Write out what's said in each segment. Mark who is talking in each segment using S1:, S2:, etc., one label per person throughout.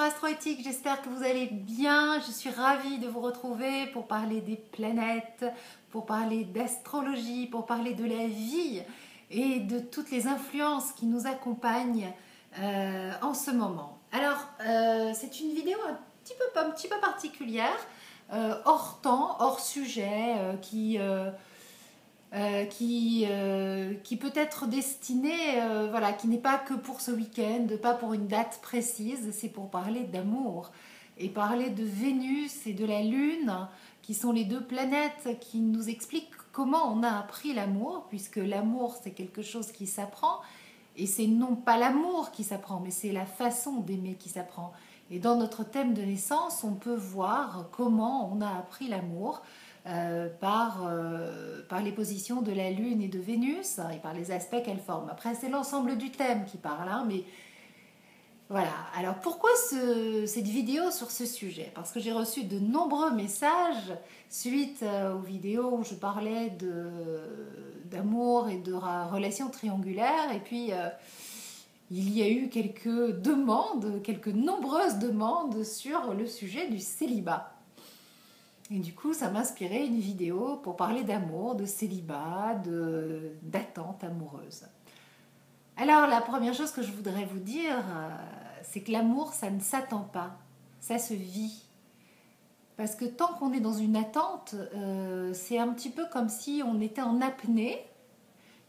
S1: Astroéthique, j'espère que vous allez bien. Je suis ravie de vous retrouver pour parler des planètes, pour parler d'astrologie, pour parler de la vie et de toutes les influences qui nous accompagnent en ce moment. Alors, c'est une vidéo un petit peu particulière, hors temps, hors sujet, qui peut être destinée, voilà, qui n'est pas que pour ce week-end, pas pour une date précise, c'est pour parler d'amour et parler de Vénus et de la Lune, qui sont les deux planètes qui nous expliquent comment on a appris l'amour, puisque l'amour c'est quelque chose qui s'apprend, et c'est non pas l'amour qui s'apprend, mais c'est la façon d'aimer qui s'apprend. Et dans notre thème de naissance, on peut voir comment on a appris l'amour. Par les positions de la Lune et de Vénus et par les aspects qu'elles forment. Après, c'est l'ensemble du thème qui parle, hein, mais voilà. Alors, pourquoi cette vidéo sur ce sujet? Parce que j'ai reçu de nombreux messages suite aux vidéos où je parlais d'amour et de relations triangulaires, et puis il y a eu quelques nombreuses demandes sur le sujet du célibat. Et du coup, ça m'a inspiré une vidéo pour parler d'amour, de célibat, d'attente amoureuse. Alors, la première chose que je voudrais vous dire, c'est que l'amour, ça ne s'attend pas, ça se vit. Parce que tant qu'on est dans une attente, c'est un petit peu comme si on était en apnée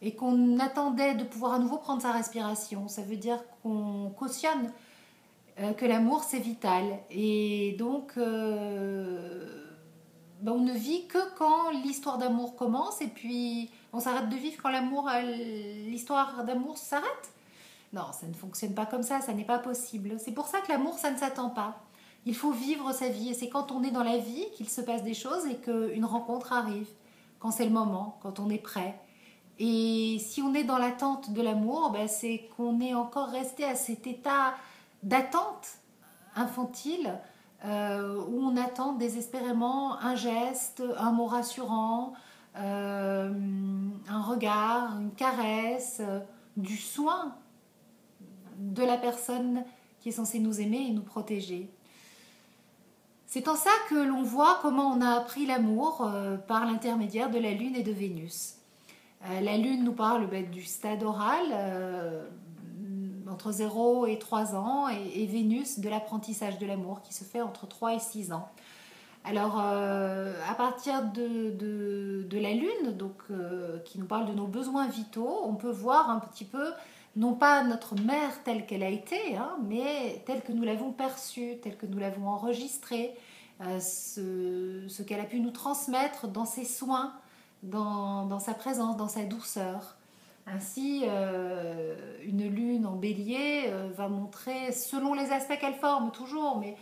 S1: et qu'on attendait de pouvoir à nouveau prendre sa respiration. Ça veut dire qu'on cautionne que l'amour, c'est vital. Et donc... on ne vit que quand l'histoire d'amour commence, et puis on s'arrête de vivre quand l'histoire d'amour s'arrête. Non, ça ne fonctionne pas comme ça n'est pas possible. C'est pour ça que l'amour, ça ne s'attend pas. Il faut vivre sa vie, et c'est quand on est dans la vie qu'il se passe des choses et qu'une rencontre arrive, quand c'est le moment, quand on est prêt. Et si on est dans l'attente de l'amour, c'est qu'on est encore resté à cet état d'attente infantile, où on attend désespérément un geste, un mot rassurant, un regard, une caresse, du soin de la personne qui est censée nous aimer et nous protéger. C'est en ça que l'on voit comment on a appris l'amour par l'intermédiaire de la Lune et de Vénus. La Lune nous parle du stade oral, entre 0 et 3 ans, et Vénus de l'apprentissage de l'amour qui se fait entre 3 et 6 ans. Alors, à partir de la Lune, donc, qui nous parle de nos besoins vitaux, on peut voir un petit peu, non pas notre mère telle qu'elle a été, hein, mais telle que nous l'avons perçue, telle que nous l'avons enregistrée, ce qu'elle a pu nous transmettre dans ses soins, dans sa présence, dans sa douceur. Ainsi, une lune en bélier va montrer, selon les aspects qu'elle forme toujours, mais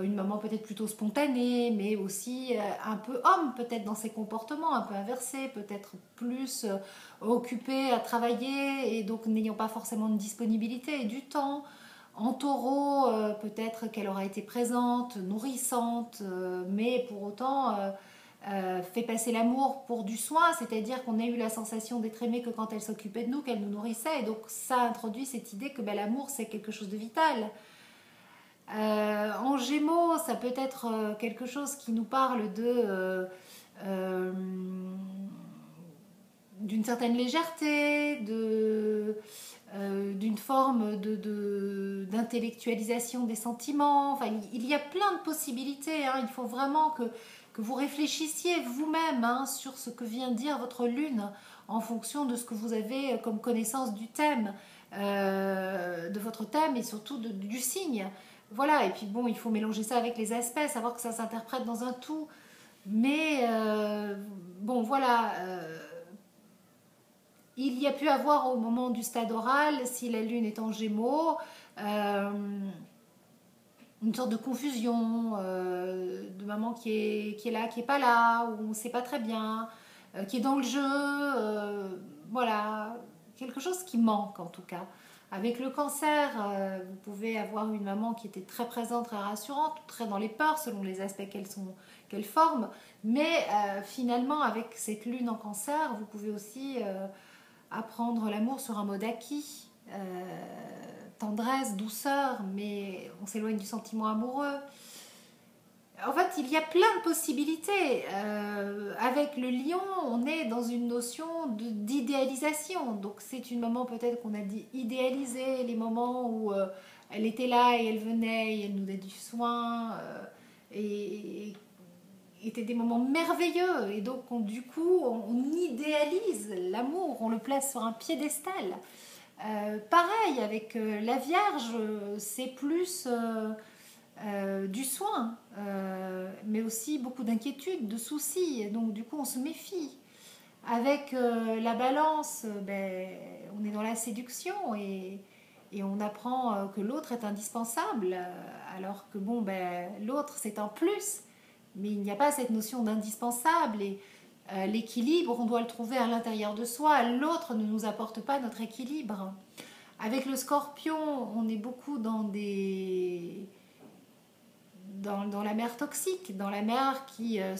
S1: une maman peut-être plutôt spontanée, mais aussi un peu homme peut-être dans ses comportements, un peu inversé, peut-être plus occupé à travailler et donc n'ayant pas forcément de disponibilité et du temps. En taureau, peut-être qu'elle aura été présente, nourrissante, mais pour autant... fait passer l'amour pour du soin, c'est-à-dire qu'on a eu la sensation d'être aimé que quand elle s'occupait de nous, qu'elle nous nourrissait, et donc ça introduit cette idée que l'amour c'est quelque chose de vital. En Gémeaux, ça peut être quelque chose qui nous parle d'une certaine légèreté, d'une forme d'intellectualisation des sentiments. Enfin, il y a plein de possibilités, hein. Il faut vraiment que vous réfléchissiez vous-même, hein, sur ce que vient dire votre lune en fonction de ce que vous avez comme connaissance du thème, de votre thème et surtout du signe. Voilà, et puis bon, il faut mélanger ça avec les aspects, savoir que ça s'interprète dans un tout. Mais bon, voilà, il y a pu avoir au moment du stade oral, si la lune est en Gémeaux, une sorte de confusion, de maman qui est là, qui n'est pas là, où on ne sait pas très bien, qui est dans le jeu, voilà, quelque chose qui manque en tout cas. Avec le cancer, vous pouvez avoir une maman qui était très présente, très rassurante, très dans les peurs selon les aspects qu'elle forme, mais finalement avec cette lune en cancer, vous pouvez aussi apprendre l'amour sur un mode acquis, tendresse, douceur, mais on s'éloigne du sentiment amoureux. En fait, il y a plein de possibilités. Avec le lion, on est dans une notion d'idéalisation. Donc, c'est une maman peut-être qu'on a dit idéalisée, les moments où elle était là et elle venait et elle nous donnait du soin. Et étaient des moments merveilleux. Et donc, du coup, on idéalise l'amour, on le place sur un piédestal. Pareil, avec la Vierge, c'est plus du soin, mais aussi beaucoup d'inquiétudes, de soucis. Et donc, du coup, on se méfie. Avec la balance, on est dans la séduction et on apprend que l'autre est indispensable, alors que bon, l'autre c'est un plus, mais il n'y a pas cette notion d'indispensable et l'équilibre, on doit le trouver à l'intérieur de soi. L'autre ne nous apporte pas notre équilibre. Avec le Scorpion, on est beaucoup dans la mer toxique, dans la mer qui a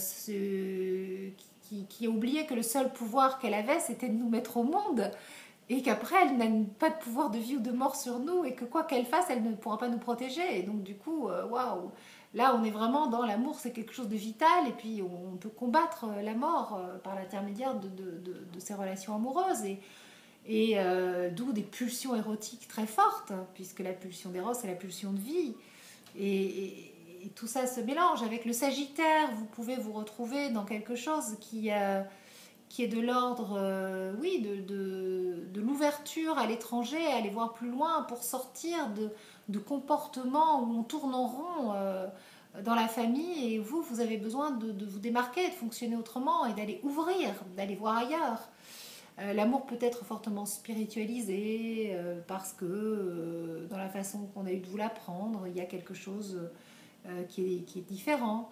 S1: oublié que le seul pouvoir qu'elle avait, c'était de nous mettre au monde et qu'après, elle n'a pas de pouvoir de vie ou de mort sur nous et que quoi qu'elle fasse, elle ne pourra pas nous protéger. Et donc, du coup, waouh, là, on est vraiment dans l'amour, c'est quelque chose de vital et puis on peut combattre la mort par l'intermédiaire de ces relations amoureuses. Et d'où des pulsions érotiques très fortes, puisque la pulsion d'éros, c'est la pulsion de vie. Et tout ça se mélange. Avec le Sagittaire, vous pouvez vous retrouver dans quelque chose qui est de l'ordre, oui, de l'ouverture à l'étranger, à aller voir plus loin pour sortir de comportements où on tourne en rond dans la famille. Et vous avez besoin de vous démarquer, de fonctionner autrement et d'aller ouvrir, d'aller voir ailleurs. L'amour peut être fortement spiritualisé parce que dans la façon qu'on a eu de vous l'apprendre, il y a quelque chose qui est différent.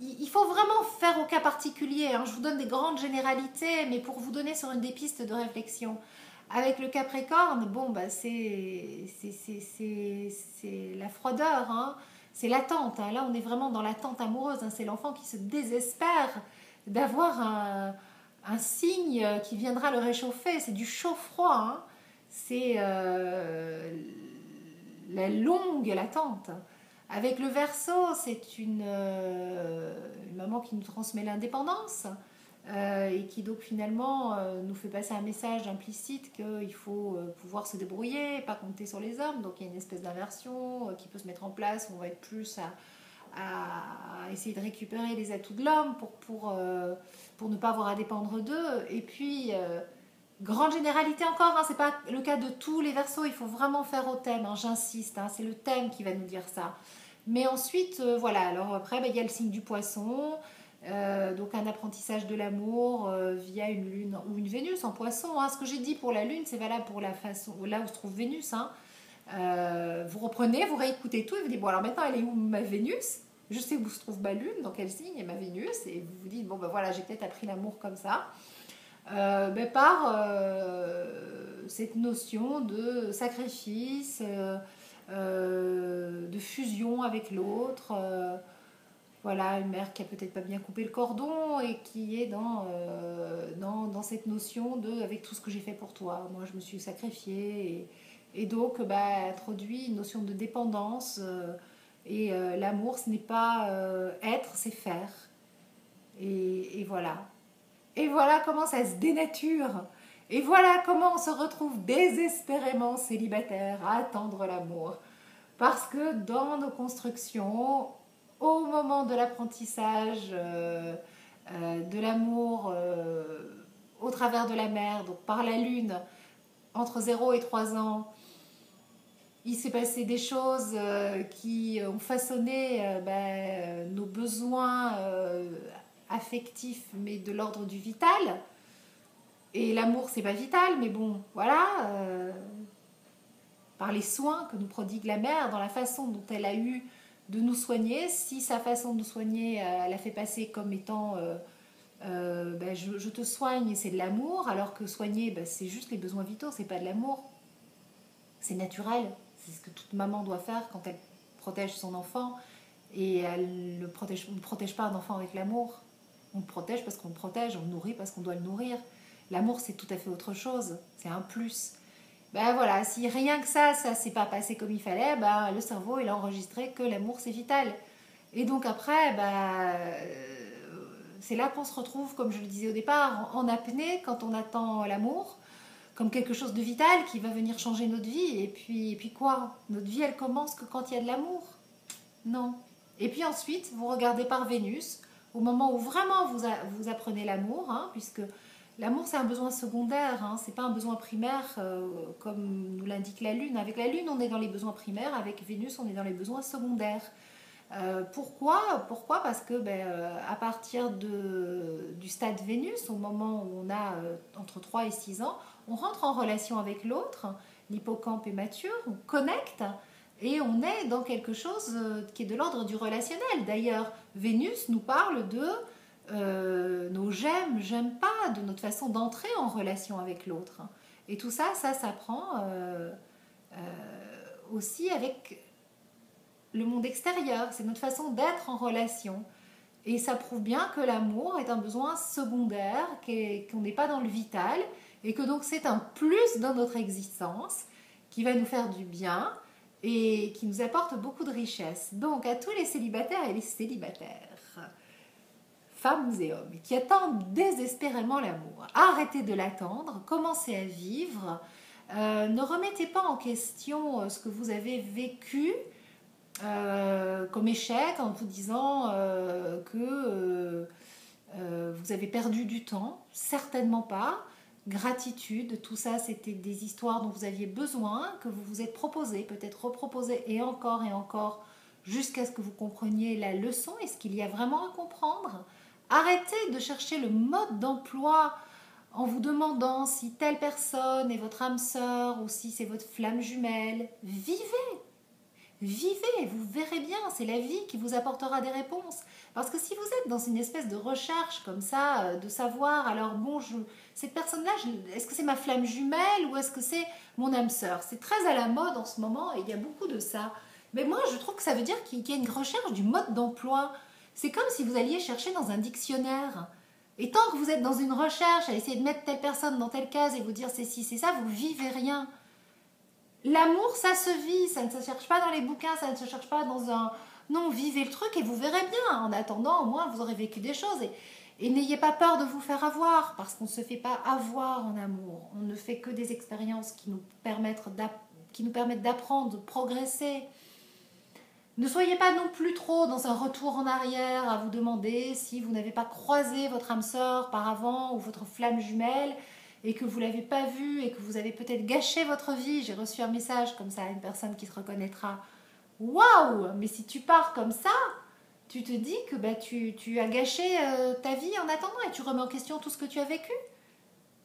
S1: Il faut vraiment faire au cas particulier. Hein. Je vous donne des grandes généralités, mais pour vous donner sur une des pistes de réflexion. Avec le Capricorne, bon, c'est la froideur, hein. C'est l'attente. Hein. Là, on est vraiment dans l'attente amoureuse. Hein. C'est l'enfant qui se désespère d'avoir un signe qui viendra le réchauffer. C'est du chaud-froid. Hein. C'est la longue l'attente. Avec le Verseau, c'est une maman qui nous transmet l'indépendance et qui donc finalement nous fait passer un message implicite qu'il faut pouvoir se débrouiller, pas compter sur les hommes. Donc il y a une espèce d'inversion qui peut se mettre en place où on va être plus à essayer de récupérer les atouts de l'homme pour ne pas avoir à dépendre d'eux. Et puis, grande généralité encore, hein, c'est pas le cas de tous les Verseaux, il faut vraiment faire au thème, hein, j'insiste, hein, c'est le thème qui va nous dire ça. Mais ensuite, voilà, alors après, il y a le signe du Poisson, donc un apprentissage de l'amour via une lune ou une Vénus en Poisson. Hein. Ce que j'ai dit pour la lune, c'est valable pour la façon, là où se trouve Vénus. Hein. Vous reprenez, vous réécoutez tout et vous dites, bon alors maintenant elle est où ma Vénus? Je sais où se trouve ma lune, dans quel signe est ma Vénus, et vous vous dites, bon ben voilà, j'ai peut-être appris l'amour comme ça. Par cette notion de sacrifice, de fusion avec l'autre. Voilà, une mère qui a peut-être pas bien coupé le cordon et qui est dans cette notion de avec tout ce que j'ai fait pour toi, moi je me suis sacrifiée et donc introduit une notion de dépendance et l'amour ce n'est pas être, c'est faire et voilà. Et voilà comment ça se dénature. Et voilà comment on se retrouve désespérément célibataire à attendre l'amour. Parce que dans nos constructions, au moment de l'apprentissage de l'amour au travers de la mer, donc par la lune, entre 0 et 3 ans, il s'est passé des choses qui ont façonné nos besoins affectifs, mais de l'ordre du vital. Et l'amour, c'est pas vital, mais bon, voilà. Par les soins que nous prodigue la mère, dans la façon dont elle a eu de nous soigner, si sa façon de nous soigner, elle a fait passer comme étant je te soigne et c'est de l'amour, alors que soigner, c'est juste les besoins vitaux, c'est pas de l'amour. C'est naturel, c'est ce que toute maman doit faire quand elle protège son enfant et elle ne protège pas un enfant avec l'amour. On le protège parce qu'on le protège, on le nourrit parce qu'on doit le nourrir. L'amour, c'est tout à fait autre chose, c'est un plus. Ben voilà, si rien que ça s'est pas passé comme il fallait, ben, le cerveau, il a enregistré que l'amour, c'est vital. Et donc après, c'est là qu'on se retrouve, comme je le disais au départ, en apnée quand on attend l'amour, comme quelque chose de vital qui va venir changer notre vie. Et puis quoi? Notre vie, elle commence que quand il y a de l'amour. Non. Et puis ensuite, vous regardez par Vénus, au moment où vraiment vous apprenez l'amour, hein, puisque l'amour c'est un besoin secondaire, hein, c'est pas un besoin primaire comme nous l'indique la Lune. Avec la Lune, on est dans les besoins primaires, avec Vénus, on est dans les besoins secondaires. Pourquoi? Parce que à partir du stade Vénus, au moment où on a entre 3 et 6 ans, on rentre en relation avec l'autre, l'hippocampe est mature, on connecte et on est dans quelque chose qui est de l'ordre du relationnel. D'ailleurs, Vénus nous parle de nos j'aime pas, de notre façon d'entrer en relation avec l'autre. Et tout ça, ça s'apprend aussi avec le monde extérieur, c'est notre façon d'être en relation. Et ça prouve bien que l'amour est un besoin secondaire, qu'on n'est pas dans le vital, et que donc c'est un plus dans notre existence qui va nous faire du bien et qui nous apporte beaucoup de richesse. Donc à tous les célibataires et les célibataires, femmes et hommes, qui attendent désespérément l'amour, arrêtez de l'attendre, commencez à vivre, ne remettez pas en question ce que vous avez vécu, comme échec en vous disant que vous avez perdu du temps, certainement pas. Gratitude, tout ça c'était des histoires dont vous aviez besoin, que vous vous êtes proposé, peut-être reproposé et encore, jusqu'à ce que vous compreniez la leçon et ce qu'il y a vraiment à comprendre. Arrêtez de chercher le mode d'emploi en vous demandant si telle personne est votre âme sœur ou si c'est votre flamme jumelle. Vivez, vous verrez bien, c'est la vie qui vous apportera des réponses. Parce que si vous êtes dans une espèce de recherche comme ça, de savoir, alors bon, cette personne-là, est-ce que c'est ma flamme jumelle ou est-ce que c'est mon âme sœur? C'est très à la mode en ce moment et il y a beaucoup de ça. Mais moi, je trouve que ça veut dire qu'il y a une recherche du mode d'emploi. C'est comme si vous alliez chercher dans un dictionnaire. Et tant que vous êtes dans une recherche, à essayer de mettre telle personne dans telle case et vous dire c'est ci, c'est ça, vous vivez rien. L'amour, ça se vit, ça ne se cherche pas dans les bouquins, ça ne se cherche pas dans un... Non, vivez le truc et vous verrez bien. En attendant, au moins, vous aurez vécu des choses. Et n'ayez pas peur de vous faire avoir, parce qu'on ne se fait pas avoir en amour. On ne fait que des expériences qui nous permettent d'apprendre, de progresser. Ne soyez pas non plus trop dans un retour en arrière à vous demander si vous n'avez pas croisé votre âme sœur par avant ou votre flamme jumelle et que vous ne l'avez pas vue et que vous avez peut-être gâché votre vie. J'ai reçu un message comme ça à une personne qui se reconnaîtra. Waouh! Mais si tu pars comme ça, tu te dis que tu as gâché ta vie en attendant et tu remets en question tout ce que tu as vécu.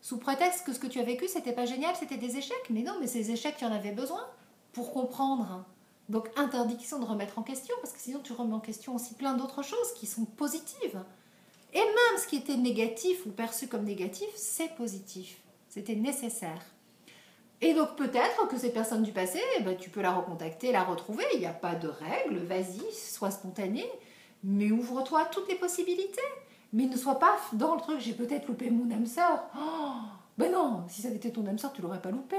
S1: Sous prétexte que ce que tu as vécu, c'était pas génial, c'était des échecs. Mais non, mais ces échecs, tu en avais besoin pour comprendre. Donc interdiction de remettre en question, parce que sinon tu remets en question aussi plein d'autres choses qui sont positives. Et même ce qui était négatif ou perçu comme négatif, c'est positif. C'était nécessaire. Et donc peut-être que cette personne du passé, tu peux la recontacter, la retrouver. Il n'y a pas de règle, vas-y, sois spontané. Mais ouvre-toi à toutes les possibilités. Mais ne sois pas dans le truc, j'ai peut-être loupé mon âme sœur. Oh, ben non, si ça avait été ton âme sœur, tu l'aurais pas loupé.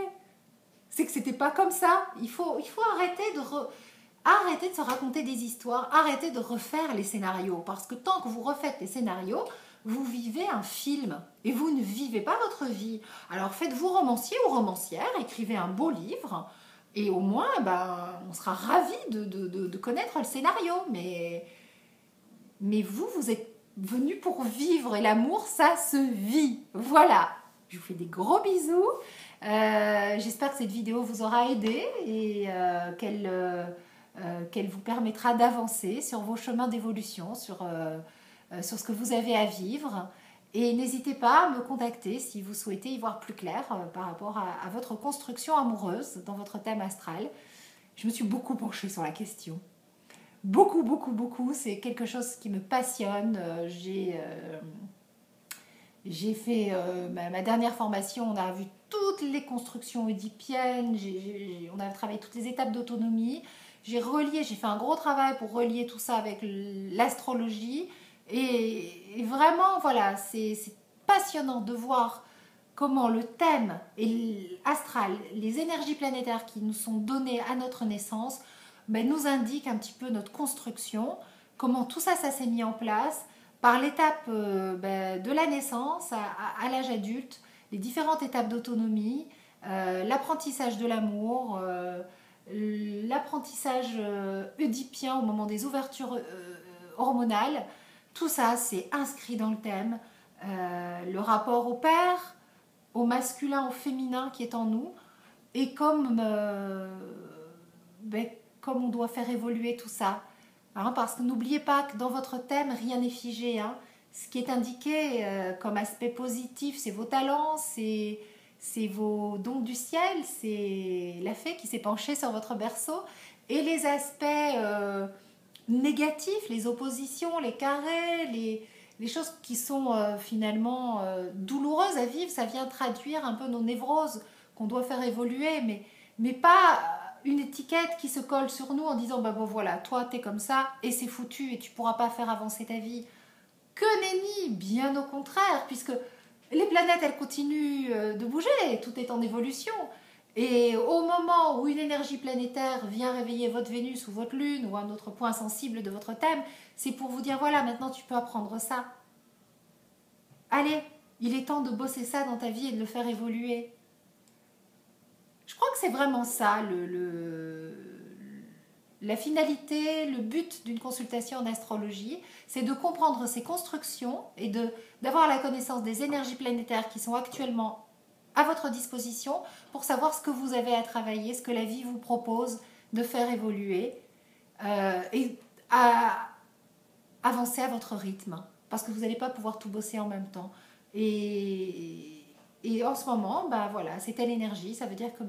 S1: C'est que c'était pas comme ça. Il faut arrêter de se raconter des histoires, arrêter de refaire les scénarios. Parce que tant que vous refaites les scénarios, vous vivez un film et vous ne vivez pas votre vie. Alors faites-vous romancier ou romancière, écrivez un beau livre et au moins on sera ravis de connaître le scénario. Mais vous êtes venu pour vivre et l'amour, ça se vit. Voilà. Je vous fais des gros bisous. J'espère que cette vidéo vous aura aidé et qu'elle vous permettra d'avancer sur vos chemins d'évolution, sur ce que vous avez à vivre. Et n'hésitez pas à me contacter si vous souhaitez y voir plus clair par rapport à votre construction amoureuse dans votre thème astral. Je me suis beaucoup penchée sur la question. Beaucoup. C'est quelque chose qui me passionne. J'ai fait ma dernière formation, on a vu toutes les constructions oedipiennes, on a travaillé toutes les étapes d'autonomie. J'ai fait un gros travail pour relier tout ça avec l'astrologie. Et vraiment, voilà, c'est passionnant de voir comment le thème astral, les énergies planétaires qui nous sont données à notre naissance, nous indiquent un petit peu notre construction, comment tout ça, ça s'est mis en place par l'étape de la naissance à l'âge adulte, les différentes étapes d'autonomie, l'apprentissage de l'amour, l'apprentissage oedipien au moment des ouvertures hormonales. Tout ça, c'est inscrit dans le thème. Le rapport au père, au masculin, au féminin qui est en nous, et comme on doit faire évoluer tout ça. Hein, parce que n'oubliez pas que dans votre thème, rien n'est figé. Hein. Ce qui est indiqué comme aspect positif, c'est vos talents, c'est vos dons du ciel, c'est la fée qui s'est penchée sur votre berceau. Et les aspects négatifs, les oppositions, les carrés, les choses qui sont finalement douloureuses à vivre, ça vient traduire un peu nos névroses qu'on doit faire évoluer, mais pas une étiquette qui se colle sur nous en disant bon voilà, toi t'es comme ça et c'est foutu et tu pourras pas faire avancer ta vie. Que nenni, bien au contraire, puisque les planètes elles continuent de bouger, tout est en évolution. Et au moment où une énergie planétaire vient réveiller votre Vénus ou votre Lune ou un autre point sensible de votre thème, c'est pour vous dire voilà, maintenant tu peux apprendre ça. Allez, il est temps de bosser ça dans ta vie et de le faire évoluer. Je crois que c'est vraiment ça la finalité, le but d'une consultation en astrologie, c'est de comprendre ces constructions et d'avoir la connaissance des énergies planétaires qui sont actuellement à votre disposition pour savoir ce que vous avez à travailler, ce que la vie vous propose de faire évoluer et à avancer à votre rythme, parce que vous n'allez pas pouvoir tout bosser en même temps. Et en ce moment, voilà, c'est telle énergie, ça veut dire que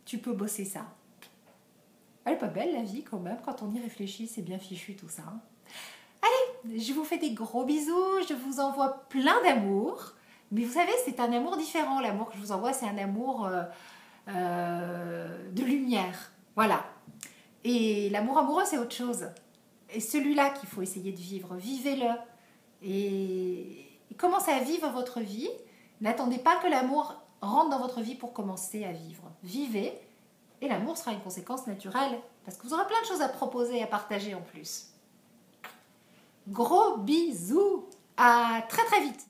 S1: tu peux bosser ça. Elle est pas belle la vie quand même, quand on y réfléchit, c'est bien fichu tout ça. Hein. Allez, je vous fais des gros bisous, je vous envoie plein d'amour. Mais vous savez, c'est un amour différent. L'amour que je vous envoie, c'est un amour de lumière. Voilà. Et l'amour amoureux, c'est autre chose. Et celui-là qu'il faut essayer de vivre, vivez-le. Et commencez à vivre votre vie. N'attendez pas que l'amour rentre dans votre vie pour commencer à vivre. Vivez. Et l'amour sera une conséquence naturelle. Parce que vous aurez plein de choses à proposer et à partager en plus. Gros bisous. À très très vite.